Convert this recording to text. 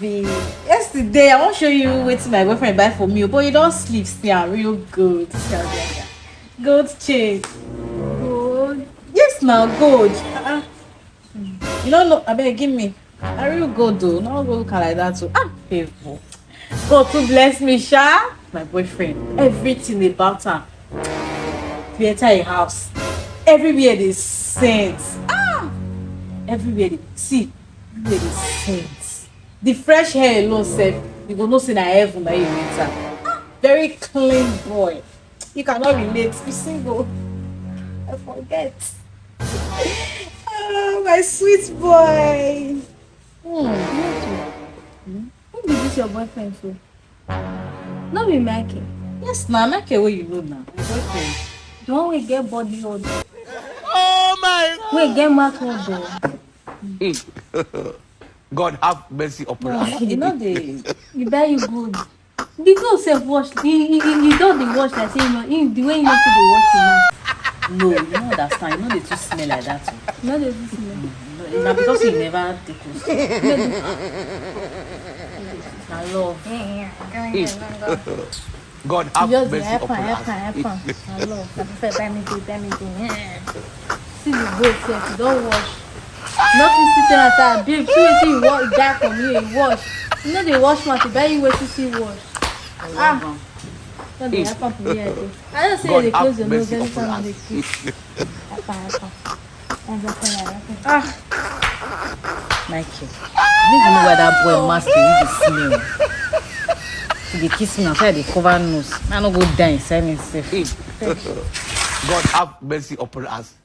baby. Yesterday, I want to show you what my boyfriend buy for me, but you don't sleep. See, I'm real good. Gold chain. Gold. Yes, now gold. You don't know. I beg, give me. I real gold though. Not gold can like that too. Favor. God to bless me, Sha. My boyfriend. Everything about her. If you enter a house, everywhere they scent. Everywhere they see. Everywhere they scent. The fresh hair alone, self. You go know say na heaven that you enter. Very clean boy. You cannot relate. You single. I forget. My sweet boy. Who be this your boyfriend so? No be Mikey. Yes, now make a way you know now. My boyfriend. The one we get body odor. Oh my We get mouth odor. God have mercy upon us. You know the You buy you good. The girl self wash. You don't the wash like say you know the way you know to the wash you know. no, you don't understand. You know they too smell like that too. You know the smell. Now because you never take close. I love. God have Just mercy upon us. happen. I love. I prefer buy me good. See the boat self, you don't wash. Nothing sitting outside, babe. See wetin you wash, die from you, you wash. You know they wash mouth, you buy you wait to see wash. I love them. No dey happen for me I dey. I just say God they close have your nose mercy anytime upon they us. kiss. Happen. Mikey. I don't even know why that boy master with the smell. He dey kiss me outside they cover nose. I no go die inside myself. God have mercy upon us.